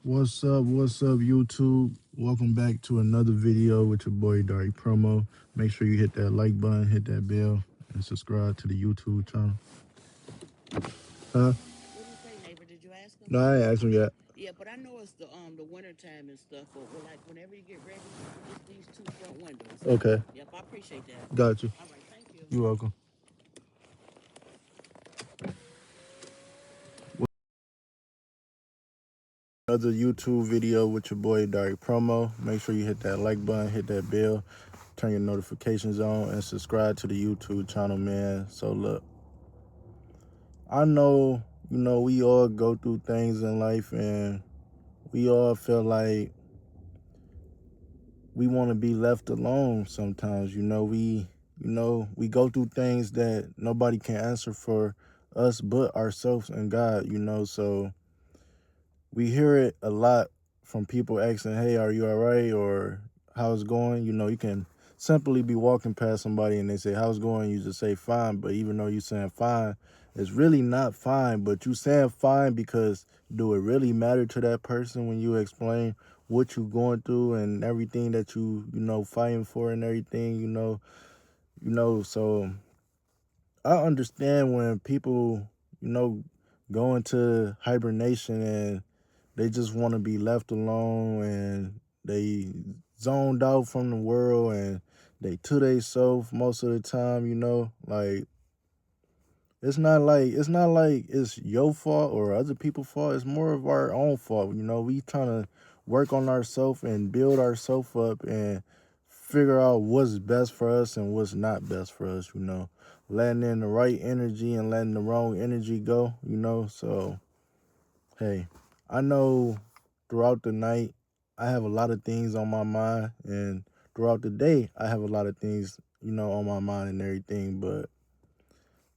What's up, YouTube? Welcome back to another video with your boy Dark Promo. Make sure you hit that like button, hit that bell, and subscribe to the YouTube channel. Huh? What did he say, neighbor? Did you ask him? No, I ain't asked him yet. Yeah, but I know it's the winter time and stuff, or like whenever you get ready, it's these two front windows. Okay, Yep, I appreciate that. got you. All right, thank you. You're welcome. Another YouTube video with your boy Dark Promo. Make sure you hit that like button, hit that bell, turn your notifications on, and subscribe to the YouTube channel, man. So look, I know, we all go through things in life, and we all feel like we want to be left alone sometimes. We go through things that nobody can answer for us but ourselves and God, so we hear it a lot from people asking, hey, are you all right, or how's it going? You can simply be walking past somebody and they say, how's it going? You just say fine, but even though you saying fine, it's really not fine. But you saying fine because do it really matter to that person when you explain what you going through and everything that fighting for and everything, so I understand when people, you know, go into hibernation and they just want to be left alone and they zoned out from the world and they to themselves most of the time, like it's not like it's your fault or other people's fault. It's more of our own fault. We trying to work on ourselves and build ourselves up and figure out what's best for us and what's not best for us, letting in the right energy and letting the wrong energy go, so hey, I know throughout the night I have a lot of things on my mind, and throughout the day I have a lot of things, on my mind and everything, but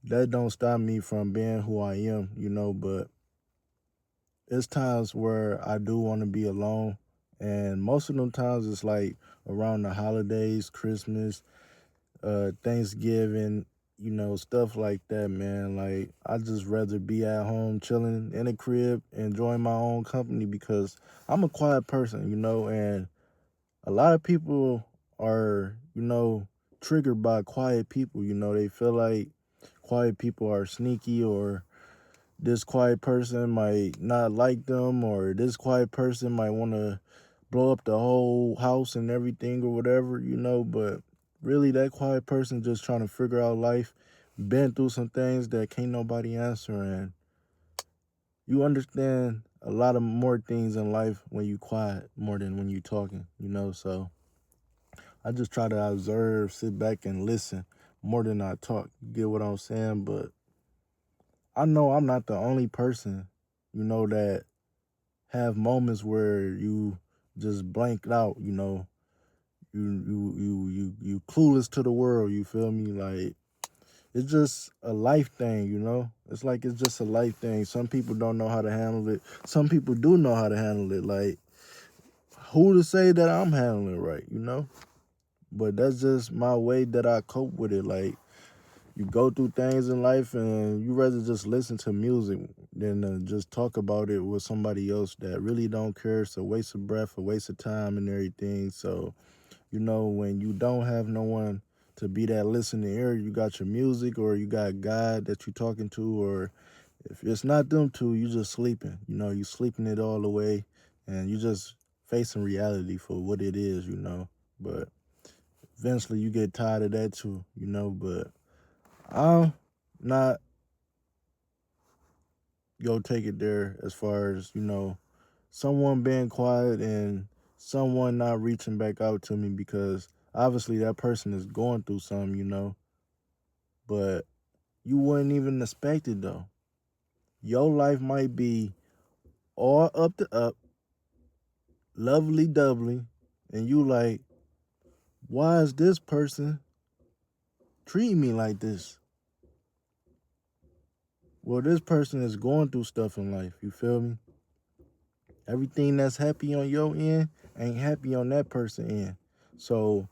that don't stop me from being who I am, but it's times where I do want to be alone, and most of them times it's like around the holidays, Christmas, Thanksgiving, stuff like that, man. Like I just rather be at home chilling in a crib, enjoying my own company because I'm a quiet person, and a lot of people are, triggered by quiet people, they feel like quiet people are sneaky, or this quiet person might not like them, or this quiet person might want to blow up the whole house and everything or whatever, but really that quiet person just trying to figure out life, been through some things that can't nobody answer, and you understand a lot of more things in life when you quiet more than when you talking, so I just try to observe, sit back and listen more than I talk. You get what I'm saying? But I know I'm not the only person, that have moments where you just blanked out, you clueless to the world, you feel me? Like it's just a life thing, It's like it's just a life thing. Some people don't know how to handle it. Some people do know how to handle it. Like who to say that I'm handling it right, But that's just my way that I cope with it. Like you go through things in life and you rather just listen to music than just talk about it with somebody else that really don't care. It's a waste of breath, a waste of time and everything. So, when you don't have no one to be that listening ear, you got your music or you got God that you're talking to, or if it's not them two, you just sleeping. You sleeping it all away and you just facing reality for what it is, But eventually you get tired of that too, but I'm not go take it there as far as, someone being quiet and someone not reaching back out to me because obviously that person is going through something, but you wouldn't even expect it though. Your life might be all up to up, lovely doubly, and you like, why is this person treating me like this? Well, this person is going through stuff in life, you feel me? Everything that's happy on your end ain't happy on that person end. So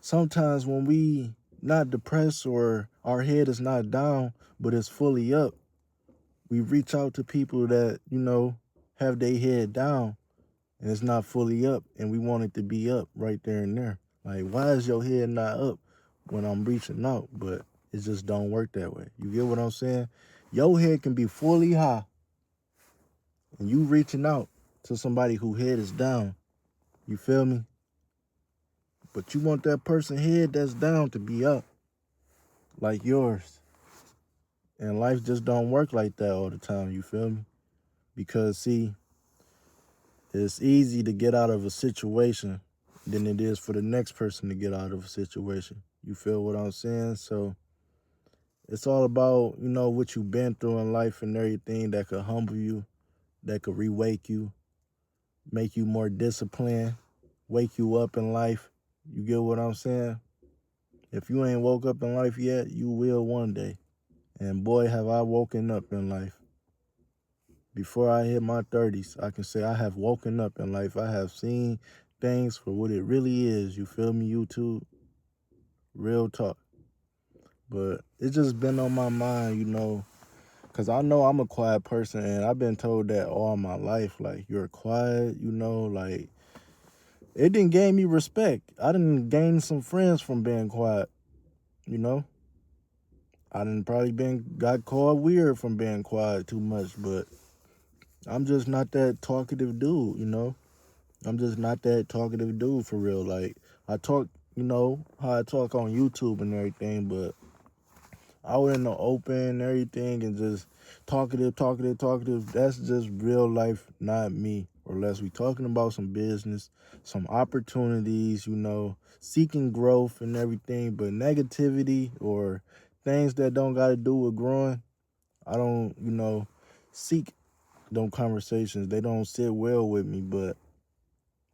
sometimes when we not depressed or our head is not down, but it's fully up, we reach out to people that, have their head down and it's not fully up, and we want it to be up right there and there. Like, why is your head not up when I'm reaching out? But it just don't work that way. You get what I'm saying? Your head can be fully high, and you reaching out to somebody whose head is down. You feel me? But you want that person head that's down to be up, like yours. And life just don't work like that all the time. You feel me? Because see, it's easy to get out of a situation than it is for the next person to get out of a situation. You feel what I'm saying? So it's all about, what you've been through in life and everything that could humble you, that could re-wake you, make you more disciplined, wake you up in life. You get what I'm saying? If you ain't woke up in life yet, you will one day. And boy, have I woken up in life. Before I hit my 30s, I can say I have woken up in life. I have seen things for what it really is. You feel me, YouTube? Real talk. But it's just been on my mind, because I know I'm a quiet person, and I've been told that all my life. Like, you're quiet, like, it didn't gain me respect. I didn't gain some friends from being quiet, you know? I didn't probably got called weird from being quiet too much, but I'm just not that talkative dude. I'm just not that talkative dude for real. Like, I talk, how I talk on YouTube and everything, but out in the open and everything and just talkative. That's just real life, not me. Or unless we talking about some business, some opportunities, seeking growth and everything. But negativity or things that don't got to do with growing, I don't, seek them conversations. They don't sit well with me. But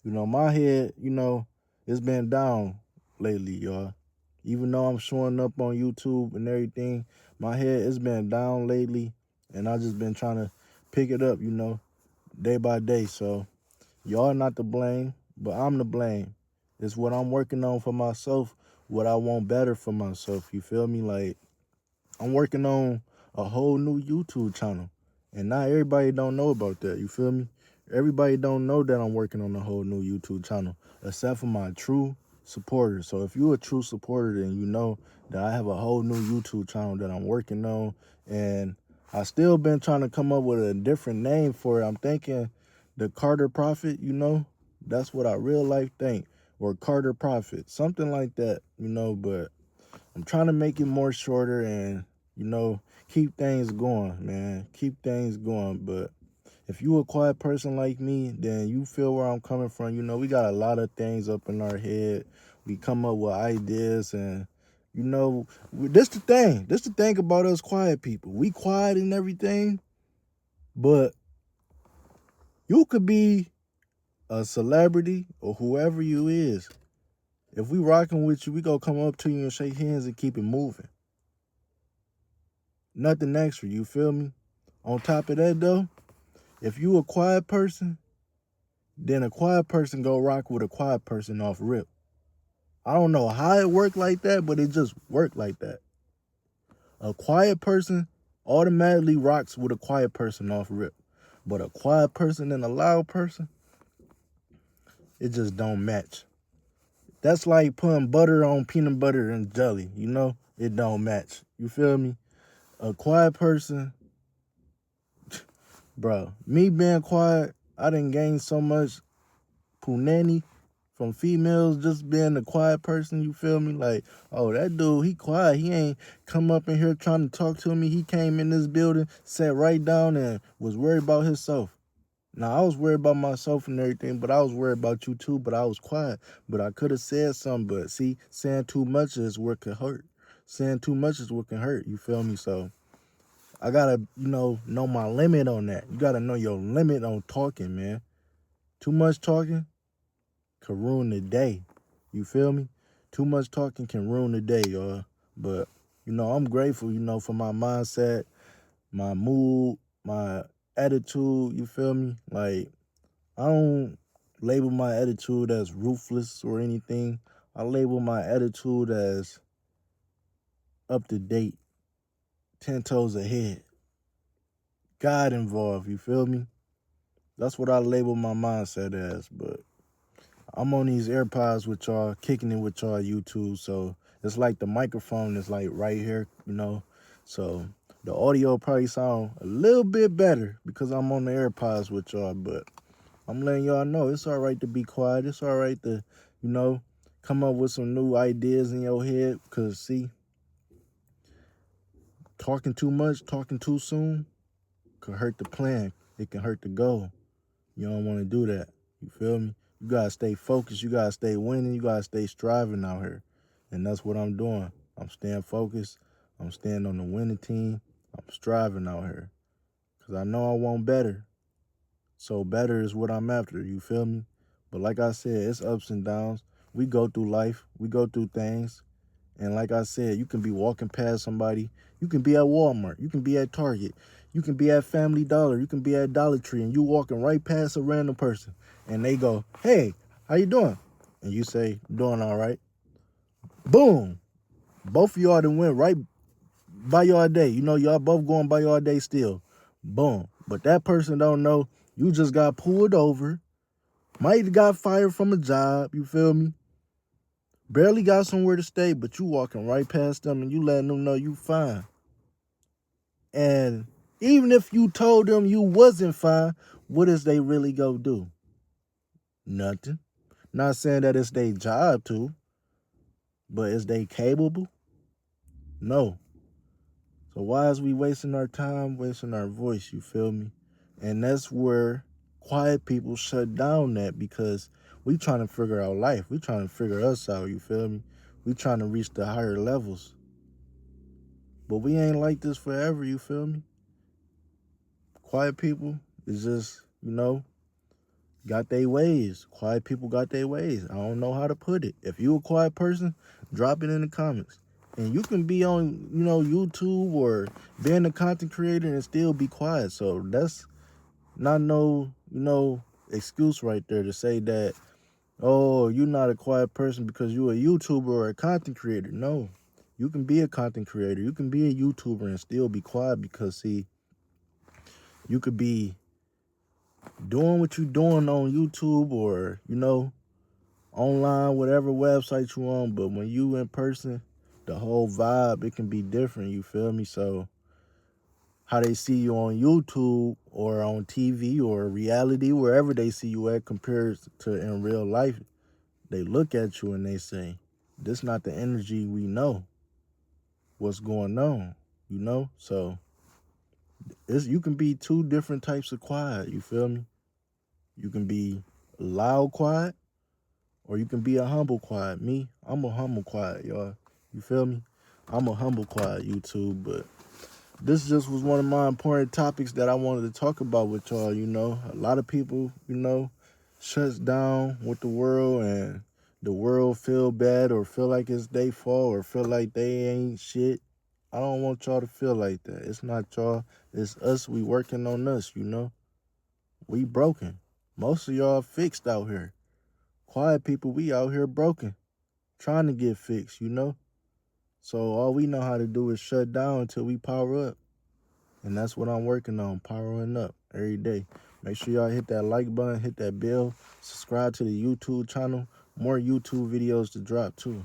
my head, it's been down lately, y'all. Even though I'm showing up on YouTube and everything, my head it's been down lately, and I just been trying to pick it up, day by day. So y'all not to blame, but I'm to blame. It's what I'm working on for myself, what I want better for myself. You feel me? Like, I'm working on a whole new YouTube channel. And not everybody don't know about that. You feel me? Everybody don't know that I'm working on a whole new YouTube channel, except for my true supporters. So if you're a true supporter, then you know that I have a whole new YouTube channel that I'm working on. And I still been trying to come up with a different name for it. I'm thinking the Carter Prophet, That's what I real life think. Or Carter Prophet. Something like that, but I'm trying to make it more shorter and, keep things going, man. Keep things going. But if you a quiet person like me, then you feel where I'm coming from. We got a lot of things up in our head. We come up with ideas and, this the thing. This the thing about us quiet people. We quiet and everything, but you could be a celebrity or whoever you is. If we rocking with you, we gonna come up to you and shake hands and keep it moving. Nothing extra, you feel me? On top of that though, if you a quiet person, then a quiet person go rock with a quiet person off rip. I don't know how it worked like that, but it just worked like that. A quiet person automatically rocks with a quiet person off rip. But a quiet person and a loud person, it just don't match. That's like putting butter on peanut butter and jelly, It don't match. You feel me? A quiet person, bro, me being quiet, I didn't gain so much punani from females just being a quiet person, you feel me? Like, oh, that dude, he quiet. He ain't come up in here trying to talk to me. He came in this building, sat right down and was worried about himself. Now, I was worried about myself and everything, but I was worried about you too, but I was quiet. But I could have said something, but see, saying too much is what can hurt. Saying too much is what can hurt, you feel me? So I gotta, know my limit on that. You gotta know your limit on talking, man. Too much talking can ruin the day. You feel me? Too much talking can ruin the day, y'all. But, I'm grateful, for my mindset, my mood, my attitude, you feel me? Like, I don't label my attitude as ruthless or anything. I label my attitude as up to date, 10 toes ahead. God involved, you feel me? That's what I label my mindset as. But I'm on these AirPods with y'all, kicking it with y'all YouTube. So it's like the microphone is like right here, you know. So the audio probably sound a little bit better because I'm on the AirPods with y'all. But I'm letting y'all know it's all right to be quiet. It's all right to, you know, come up with some new ideas in your head. Cause see, talking too much, talking too soon could hurt the plan. It can hurt the goal. You don't want to do that. You feel me? You gotta stay focused. You gotta stay winning. You gotta stay striving out here. And that's what I'm doing. I'm staying focused. I'm staying on the winning team. I'm striving out here. Cause I know I want better. So better is what I'm after. You feel me? But like I said, it's ups and downs. We go through life. We go through things. And like I said, you can be walking past somebody. You can be at Walmart. You can be at Target. You can be at Family Dollar. You can be at Dollar Tree, and you walking right past a random person, and they go, "Hey, how you doing?" And you say, "Doing all right." Boom! Both of y'all done went right by your day. You know, y'all both going by your day still. Boom! But that person don't know you just got pulled over. Might have got fired from a job. You feel me? Barely got somewhere to stay, but you walking right past them and you letting them know you fine. And even if you told them you wasn't fine, what is they really go do? Nothing. Not saying that it's their job to, but is they capable? No. So why is we wasting our time, wasting our voice, you feel me? And that's where quiet people shut down that because we trying to figure out life. We trying to figure us out, you feel me? We trying to reach the higher levels. But we ain't like this forever, you feel me? Quiet people is just, got their ways. Quiet people got their ways. I don't know how to put it. If you a quiet person, drop it in the comments. And you can be on, YouTube or being a content creator and still be quiet. So that's not no, excuse right there to say that, oh, you're not a quiet person because you're a YouTuber or a content creator. No. You can be a content creator. You can be a YouTuber and still be quiet because see, you could be doing what you're doing on YouTube or, online, whatever website you on, but when you in person, the whole vibe, it can be different, you feel me? So how they see you on YouTube or on TV or reality, wherever they see you at compared to in real life, they look at you and they say, this not the energy we know. What's going on, So you can be two different types of quiet, you feel me? You can be loud quiet or you can be a humble quiet. Me, I'm a humble quiet, y'all. You feel me? I'm a humble quiet YouTube, but this just was one of my important topics that I wanted to talk about with y'all, A lot of people, shuts down with the world and the world feel bad or feel like it's their fault or feel like they ain't shit. I don't want y'all to feel like that. It's not y'all. It's us. We working on us. We broken. Most of y'all fixed out here. Quiet people, we out here broken, trying to get fixed. So all we know how to do is shut down until we power up. And that's what I'm working on, powering up every day. Make sure y'all hit that like button, hit that bell, subscribe to the YouTube channel. More YouTube videos to drop too.